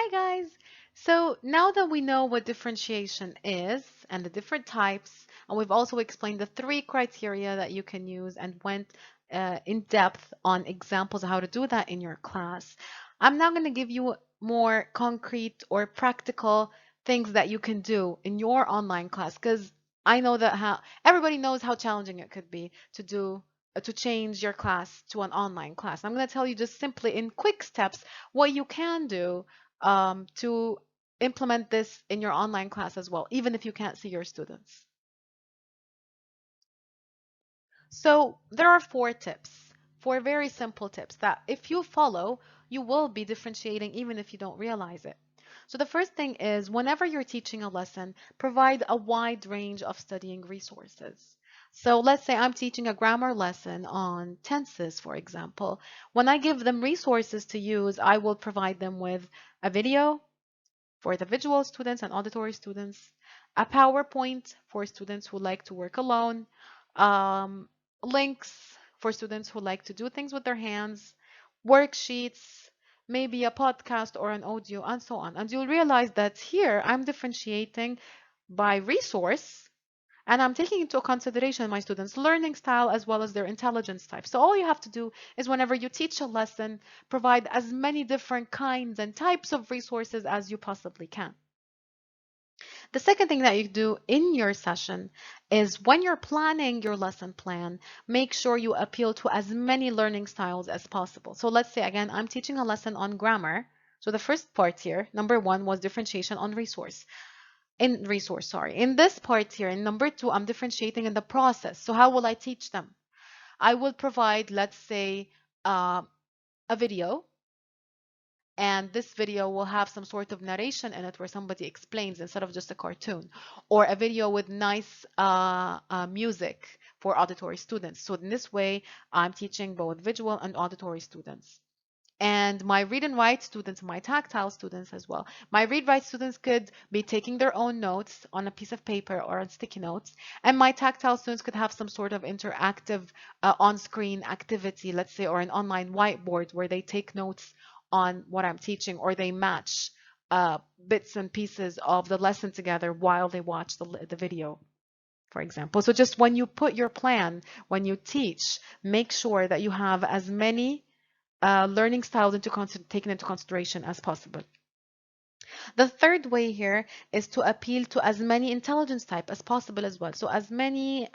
Hi guys! So now that we know what differentiation is and the different types, and we've also explained the three criteria that you can use and went in depth on examples of how to do that in your class, I'm now going to give you more concrete or practical things that you can do in your online class because I know that how everybody knows how challenging it could be to do to change your class to an online class. I'm going to tell you just simply in quick steps what you can do to implement this in your online class as well, even if you can't see your students. So there are four very simple tips that if you follow, you will be differentiating even if you don't realize it. So the first thing is whenever you're teaching a lesson, provide a wide range of studying resources. So let's say I'm teaching a grammar lesson on tenses, for example. When I give them resources to use, I will provide them with a video, for the visual students and auditory students, a PowerPoint for students who like to work alone, um, links for students who like to do things with their hands, worksheets, maybe a podcast or an audio, and so on. And you'll realize that here I'm differentiating by resource and I'm taking into consideration my students' learning style as well as their intelligence type. So all you have to do is whenever you teach a lesson, provide as many different kinds and types of resources as you possibly can. The second thing that you do in your session is when you're planning your lesson plan, make sure you appeal to as many learning styles as possible. So let's say again, I'm teaching a lesson on grammar. So the first part here, number one, was differentiation on resource. In this part here, in number two, I'm differentiating in the process. So how will I teach them? I will provide, let's say, a video, and this video will have some sort of narration in it where somebody explains instead of just a cartoon, or a video with nice music for auditory students. So in this way, I'm teaching both visual and auditory students. And my read and write students, my tactile students as well. My read write students could be taking their own notes on a piece of paper or on sticky notes. And my tactile students could have some sort of interactive on-screen activity, let's say, or an online whiteboard where they take notes on what I'm teaching, or they match bits and pieces of the lesson together while they watch the video, for example. So just when you put your plan, when you teach, make sure that you have as many learning styles taken into consideration as possible. The third way here is to appeal to as many intelligence type as possible as well. So as many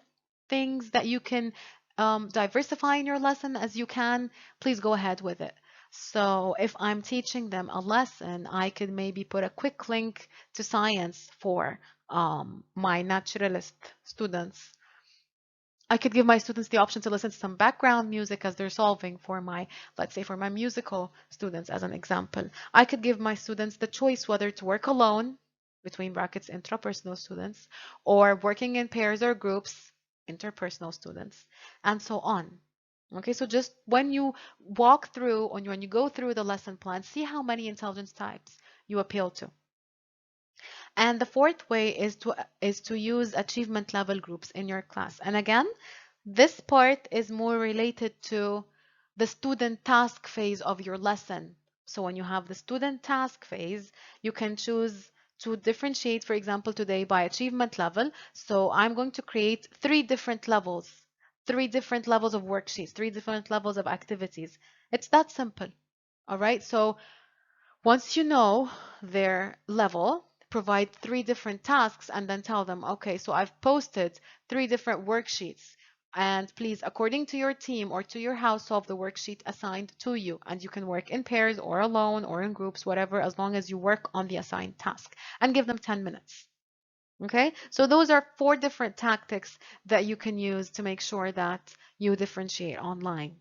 things that you can diversify in your lesson as you can, please go ahead with it. So if I'm teaching them a lesson, I could maybe put a quick link to science for my naturalist students. I could give my students the option to listen to some background music as they're solving for my, let's say for my musical students as an example. I could give my students the choice whether to work alone, between brackets, intrapersonal students, or working in pairs or groups, interpersonal students, and so on. Okay, so just when you walk through, or when you go through the lesson plan, see how many intelligence types you appeal to. And the fourth way is to use achievement level groups in your class. And again, this part is more related to the student task phase of your lesson. So when you have the student task phase, you can choose to differentiate, for example, today by achievement level. So I'm going to create three different levels of worksheets, three different levels of activities. It's that simple. All right. So once you know their level, provide three different tasks and then tell them, okay, so I've posted three different worksheets. And please, according to your team or to your house, solve the worksheet assigned to you. And you can work in pairs or alone or in groups, whatever, as long as you work on the assigned task. And give them 10 minutes. Okay, so those are four different tactics that you can use to make sure that you differentiate online,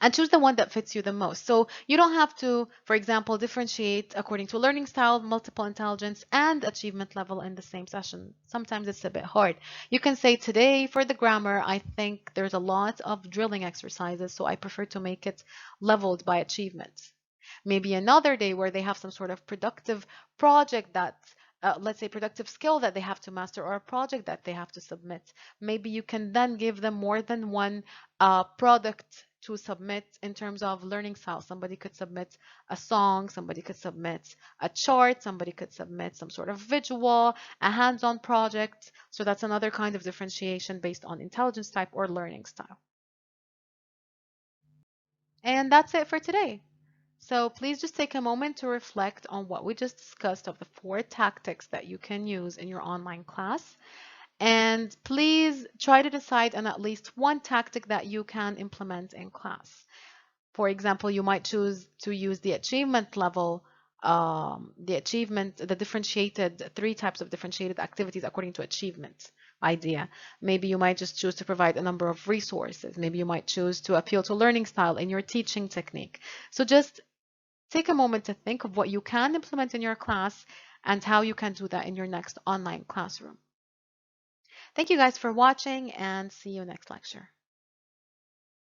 and choose the one that fits you the most. So you don't have to, for example, differentiate according to learning style, multiple intelligence, and achievement level in the same session. Sometimes it's a bit hard. You can say today for the grammar, I think there's a lot of drilling exercises, so I prefer to make it leveled by achievement. Maybe another day where they have some sort of productive project that let's say, productive skill that they have to master or a project that they have to submit. Maybe you can then give them more than one product to submit in terms of learning style. Somebody could submit a song, somebody could submit a chart, somebody could submit some sort of visual, a hands-on project. So that's another kind of differentiation based on intelligence type or learning style. And that's it for today. So please just take a moment to reflect on what we just discussed of the 4 tactics that you can use in your online class. And please try to decide on at least one tactic that you can implement in class. For example, you might choose to use the achievement level, the differentiated, 3 types of differentiated activities according to achievement idea. Maybe you might just choose to provide a number of resources. Maybe you might choose to appeal to learning style in your teaching technique. So just take a moment to think of what you can implement in your class and how you can do that in your next online classroom. Thank you guys for watching and see you next lecture.